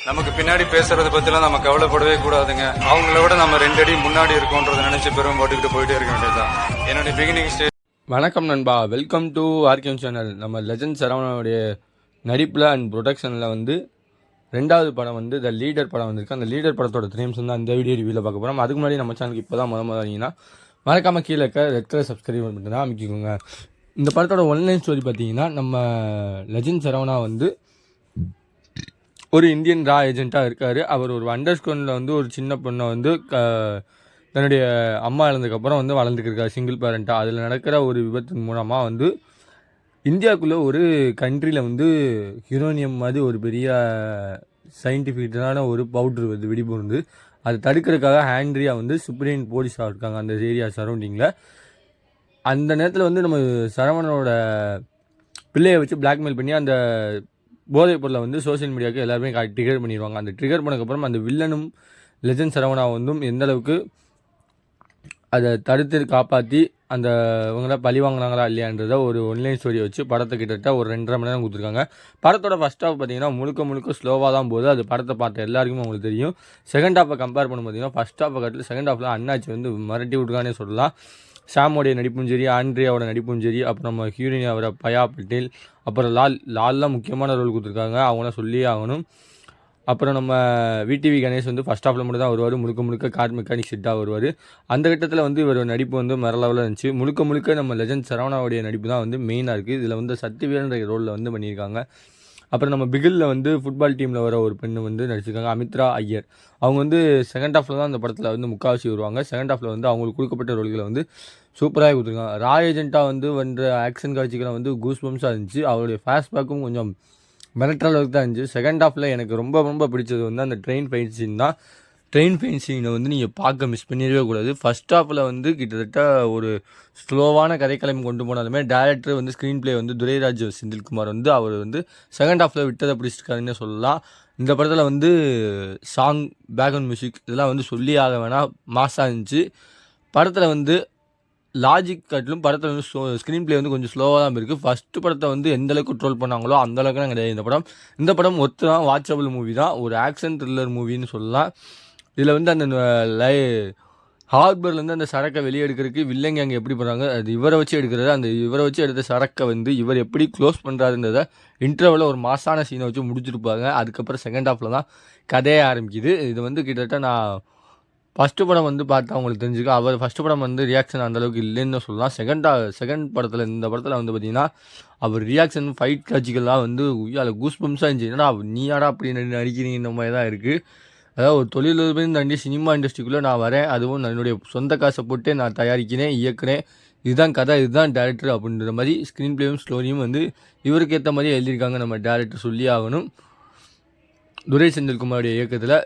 நமக்கு பின்னாடி பேசுறதை பத்திலாம் நம்ம கவலைப்படவே கூடாதுங்க. அவங்கள விட நம்ம 2 அடி முன்னாடி இருக்கோன்றதை நினைச்சு பெரும் போட்டுக்கிட்டு போயிட்டே இருக்க வேண்டியதுதான். என்னுடைய பிகினிங் ஸ்டேஜ். வணக்கம் நண்பா, வெல்கம் டு ஆர்கேம் சேனல். நம்ம லெஜண்ட் சரவணனுடைய நடிப்பில் அண்ட் ப்ரொடக்ஷனில் வந்து 2வது படம் வந்து த லீடர் படம் வந்திருக்கு. அந்த லீடர் படத்தோட த்ரீம்ஸ் வந்து அந்த வீடியோ ரிவ்யூவில் பார்க்க போகிறோம். அதுக்கு முன்னாடி நம்ம சேனலுக்கு இப்போ தான் வரீங்கன்னா மறக்காமல் கீழே இருக்க ரெட் கலர் சப்ஸ்கிரைப் பண்ணிட்டு தான் அமைக்கிக்கோங்க. இந்த படத்தோட ஒன்லைன் ஸ்டோரி பார்த்தீங்கன்னா, நம்ம லெஜண்ட் சரவணா வந்து ஒரு இந்தியன் ரா ஏஜென்ட்டாக இருக்கார். அவர் ஒரு அண்டர்ஸ்கோனில் வந்து ஒரு சின்ன பொண்ணை வந்து தன்னுடைய அம்மா இழந்ததுக்கப்புறம் வந்து வளர்ந்துக்கிருக்காரு சிங்கிள் பேரண்ட்டாக. அதில் நடக்கிற ஒரு விபத்தின் மூலமாக வந்து இந்தியாவுக்குள்ளே ஒரு கண்ட்ரியில் வந்து யுரேனியம் மாதிரி ஒரு பெரிய சயின்டிஃபிக்கான ஒரு பவுட்ரு வந்து வெடிபுருந்து அதை தடுக்கிறதுக்காக ஆண்ட்ரியா வந்து சுப்ரீம் போலீஸாக இருக்காங்க அந்த ஏரியா சரௌண்டிங்கில். அந்த நேரத்தில் வந்து நம்ம சரவணனோட பிள்ளையை வச்சு பிளாக்மெயில் பண்ணி அந்த போதைப் பொருளை வந்து சோஷியல் மீடியாவுக்கு எல்லாருமே ட்ரிகர் பண்ணிடுவாங்க. அந்த ட்ரிகர் பண்ணதுக்கப்புறம் அந்த வில்லனும் லெஜண்ட் சரவணா வந்தும் எந்தளவுக்கு அதை தடுத்து காப்பாற்றி அந்த இவங்கள பழி வாங்கினாங்களா இல்லையான்றத ஒரு ஒன்லைன் ஸ்டோரியை வச்சு படத்தை கிட்டத்தட்ட ஒரு 2.5 மணி நேரம் கொடுத்துருக்காங்க. படத்தோட ஃபஸ்ட் ஹாஃப் பார்த்தீங்கன்னா முழுக்க ஸ்லோவாக தான் போகுது. அது படத்தை பார்த்த எல்லாருக்குமே உங்களுக்கு தெரியும். செகண்ட் ஹாஃபை கம்பேர் பண்ண பார்த்தீங்கன்னா ஃபஸ்ட் ஹாஃபை கட்டில் செகண்ட் ஹாஃபில் அண்ணாச்சி வந்து மிரட்டி விட்டுருக்கானே சொல்லலாம். ஷாமோடைய நடிப்பும் சரி, ஆண்ட்ரியாவோட நடிப்பும் சரி, அப்புறம் நம்ம ஹீரோயின் அவரை பயா பட்டேல், அப்புறம் லால்லாம் முக்கியமான ரோல் கொடுத்துருக்காங்க, அவங்களாம் சொல்லியே ஆகணும். அப்புறம் நம்ம விடிவி கணேஷ் வந்து ஃபஸ்ட் ஹாஃபில் மட்டும் தான் வருவார். முழுக்க கார் மெக்கானிக் செட்டாக வருவார். அந்த கட்டத்தில் வந்து இவர் நடிப்பு வந்து லெவலில் இருந்துச்சு. முழுக்க நம்ம லெஜண்ட் சரவணாவுடைய நடிப்பு தான் வந்து மெயினாக இருக்குது. இதில் வந்து சத்யவேல்ன்ற ரோலில் வந்து பண்ணியிருக்காங்க. அப்புறம் நம்ம பிகிலில் வந்து ஃபுட்பால் டீமில் வர ஒரு பெண்ணு வந்து நடிச்சிருக்காங்க, அமித்ரா ஐயர். அவங்க வந்து செகண்ட் ஹாஃபில் தான் அந்த படத்தில் வந்து முக்கால்வாசி வருவாங்க. செகண்ட் ஹாஃபில் வந்து அவங்களுக்கு கொடுக்கப்பட்ட ரோல்களை வந்து சூப்பராக கொடுத்துருக்காங்க. ரா ஏஜென்ட்டாக வந்து ஆக்ஷன் காட்சிகளை வந்து கூஸ் பம்ஸாக இருந்துச்சு. அவருடைய ஃபேஸ்பேக்கும் கொஞ்சம் மிரட்டுற அளவுக்கு தான் இருந்துச்சு. செகண்ட் ஹாஃபில் எனக்கு ரொம்ப பிடிச்சது வந்து அந்த ட்ரெயின் ஃபைட் சீன் தான். ட்ரெயின் ஃபைட் சீனை வந்து நீங்கள் பார்க்க மிஸ் பண்ணிடவே கூடாது. ஃபஸ்ட் ஹாஃபில் வந்து கிட்டத்தட்ட ஒரு ஸ்லோவான கதைக்களம் கொண்டு போனாலுமே டேரக்டர் வந்து ஸ்க்ரீன் பிளே வந்து துரைராஜ் செந்தில்குமார் வந்து அவர் வந்து செகண்ட் ஹாஃபில் விட்டதை பிடிச்சிருக்காருன்னு சொல்லலாம். இந்த படத்தில் வந்து சாங், பேக்ரவுண்ட் மியூசிக் இதெல்லாம் வந்து சொல்லி ஆக வேணால் மாசாக இருந்துச்சு. படத்தில் வந்து லாஜிக் காட்டிலும் படத்தில் வந்து ஸ்க்ரீன் பிளே வந்து கொஞ்சம் ஸ்லோவாக தான் இருக்குது. ஃபஸ்ட்டு படத்தை வந்து எந்தளவுக்கு ட்ரோல் பண்ணாங்களோ அந்தளவுக்குலாம் கிடையாது இந்த படம் ஒத்து தான் வாட்சபிள் மூவி தான். ஒரு ஆக்ஷன் த்ரில்லர் மூவின்னு சொல்லலாம். இதில் வந்து அந்த ஹார்பர்லேருந்து அந்த சரக்கை வெளியே எடுக்கிறதுக்கு வில்லங்க அங்கே எப்படி பண்ணுறாங்க, அது இவரை வச்சு எடுக்கிறது. அந்த இவரை வச்சு எடுத்த சரக்கை வந்து இவர் எப்படி க்ளோஸ் பண்ணுறாருன்றதை இன்டர்வலில் ஒரு மாசான சீனை வச்சு முடிச்சிருப்பாங்க. அதுக்கப்புறம் செகண்ட் ஹாஃபில் தான் கதையே ஆரம்பிக்குது. இது வந்து கிட்டத்தட்ட நான் ஃபஸ்ட்டு படம் வந்து பார்த்தா அவங்களுக்கு தெரிஞ்சுக்க அவர் ஃபஸ்ட்டு படம் வந்து ரியாக்ஷன் அந்தளவுக்கு இல்லைன்னு சொல்லலாம். செகண்ட் படத்தில் இந்த படத்தில் வந்து பார்த்திங்கன்னா அவர் ரியாக்ஷன் ஃபைட் காட்சிகள்லாம் வந்து அதில் கூஸ் பம்ஸாக இருந்துச்சு. என்னடா நீயாடா அப்படி நடிக்கிறீங்க மாதிரி தான் இருக்குது. அதாவது ஒரு தொழிலதிபர் தாண்டி சினிமா இண்டஸ்ட்ரிக்குள்ளே நான் வரேன், அதுவும் என்னுடைய சொந்த காசை போட்டு நான் தயாரிக்கிறேன், இயக்குறேன், இதுதான் கதை, இதுதான் டேரக்டர் அப்படின்ற மாதிரி ஸ்க்ரீன் பிளேயும் ஸ்டோரியும் வந்து இவருக்கு ஏற்ற மாதிரி எழுதியிருக்காங்க. நம்ம டேரக்டர் சொல்லி ஆகணும். துரை செந்தில்குமாருடைய இயக்கத்தில்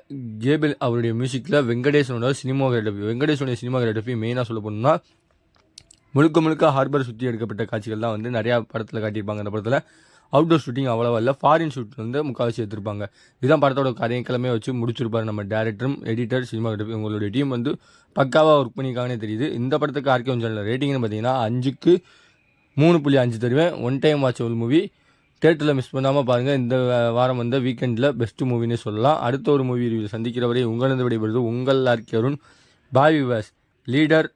கேபிள் அவருடைய மியூசிக்கில் வெங்கடேசனுடைய சினிமாகிராஃபி மெயினாக சொல்ல போனோம்னா முழுக்க ஹார்பர் சுற்றி எடுக்கப்பட்ட காட்சிகள் தான் வந்து நிறையா படத்தில் காட்டியிருப்பாங்க. அந்த படத்தில் அவுட்டோர் ஷூட்டிங் அவ்வளோவா இல்லை, ஃபாரின் ஷூட் வந்து முக்கால்வாசி எடுத்திருப்பாங்க. இதுதான் படத்தோட கதைக்கிழமை வச்சு முடிச்சிருப்பார் நம்ம டேரக்டரும் எடிட்டர் சினிமாகிராஃபி. உங்களுடைய டீம் வந்து பக்காவாக ஒர்க் பண்ணியிருக்காங்கன்னே தெரியுது. இந்த படத்துக்கு ஆர்கேம் சேனல் ரேட்டிங்னு பார்த்தீங்கன்னா 5க்கு 3.5 தருவேன். ஒன் டைம் வாட்சபிள் மூவி, தேட்டரில் மிஸ் பண்ணாமல் பாருங்கள். இந்த வாரம் வந்த வீக்கெண்டில் பெஸ்ட்டு மூவினே சொல்லலாம். அடுத்த ஒரு மூவி சந்திக்கிற வரை உங்களிருந்து விடைபெறுவது உங்கள் ஆர்கே அருண். பாய் விவாஸ். லீடர்